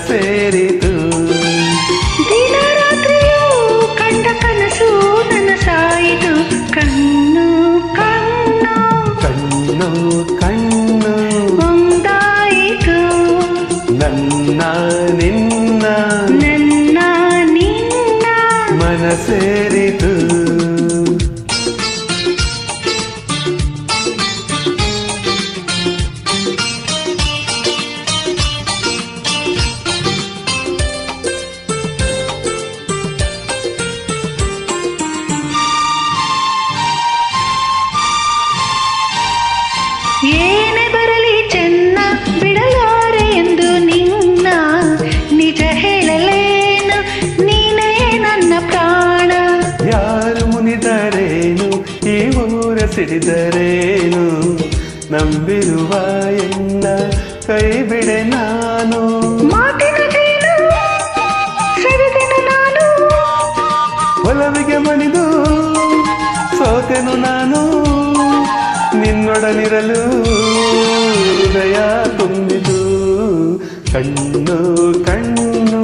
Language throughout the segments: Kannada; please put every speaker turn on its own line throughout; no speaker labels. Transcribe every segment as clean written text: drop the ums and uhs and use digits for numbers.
ಸೇರಿತು.
ದಿನ ರಾತ್ರಿಯೂ ಕಂಡ ಕನಸು ನನಸಾಯಿತು. ಕಣ್ಣು ಕಣ್ಣು
ಕಣ್ಣು ಕಣ್ಣು
ಒಂದಾಯಿತು.
ನನ್ನ ನಿನ್ನ
ನನ್ನ ನಿನ್ನ
ಮನ ಸೇರಿತು.
ಏನೇ ಬರಲಿ ಚೆನ್ನ ಬಿಡಲಾರೆ ಎಂದು ನಿನ್ನ ನಿಜ ಹೇಳಲೇನು. ನೀನೇ ನನ್ನ ಪ್ರಾಣ.
ಯಾರು ಮುನಿದರೇನು ಈ ಊರ ಸಿಡಿದರೇನು, ನಂಬಿರುವ ಎನ್ನ ಕೈ ಬಿಡೆ ನಾನು.
ಮಾತಿನ ಜೇನು ಸರಿದೆನು ನಾನು.
ಒಲವಿಗೆ ಮಣಿದು ಸೋತೆನು ನಾನು. ನಿನ್ನೊಡನಿರಲು ಹೃದಯ ತುಂಬಿದು. ಕಣ್ಣು ಕಣ್ಣು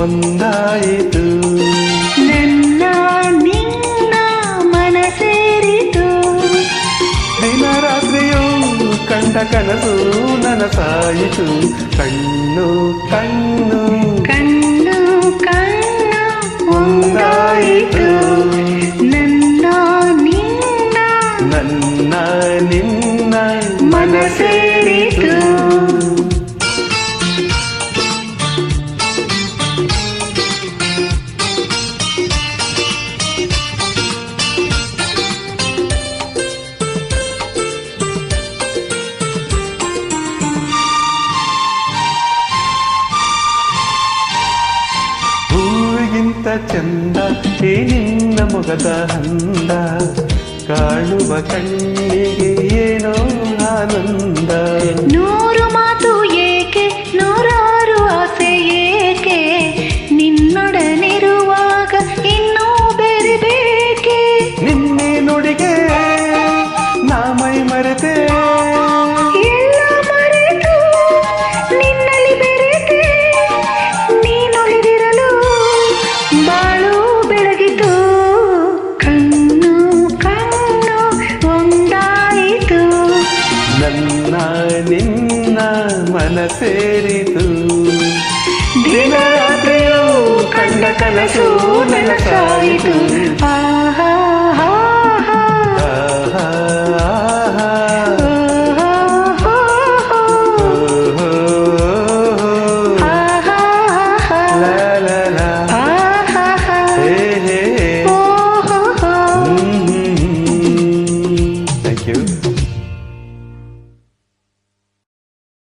ಒಂದಾಯಿತು.
ನನ್ನ ನಿನ್ನ ಮನ ಸೇರಿತು.
ದಿನ ರಾತ್ರಿಯೂ ಕಂಡ ಕನಸು ನನಸಾಯಿತು. ಕಣ್ಣು ಕಣ್ಣು
ಕಣ್ಣು ಕಣ್ಣು ಒಂದಾಯಿತು. ನನ್ನ ನಿನ್ನ
ನನ್ನ ನಿನ್ನ
ಮನ ಸೇರಿತು.
ಹೂವಿಗಿಂತ ಚಂದ ಈ ನಿನ್ನ ಮೊಗದ ಹಂದ, ಕಾಣುವ ಕಣ್ಣಿಗೆ ಏನೋ ಆನಂದ.
ನೂರು ಮಾತು ಏಕೆ ನೂರಾರು ಆಸೆ ಏಕೆ, ನಿನ್ನೊಡನಿರುವಾಗ ಇನ್ನೂ ಬೇರೆ ಬೇಕೆ.
ನಿನ್ನೆ ನುಡಿಗೆ ನಾ ಮೈ ಮರೆತೆ,
ಎಲ್ಲ ಮರೆತು ನಿನ್ನಲ್ಲಿ ಬೆರೆತೆ. ನೀನುಳಿದಿರಲು ಬಾಳು ಬೆಳಗಿತು. ಕಣ್ಣು ಕಣ್ಣು ಒಂದಾಯಿತು.
ನನ್ನ ನಿನ್ನ ಮನ ಸೇರಿತು. ದಿನ ರಾತ್ರಿಯೂ ಕಂಡ ಕನಸು ನನಸಾಯಿತು.
ಆಹಾ ಆಹಾ
ಆಹಾ, ಲಾ ಲಾ ಲಾ, ಹೇ ಹೇ. Thank you.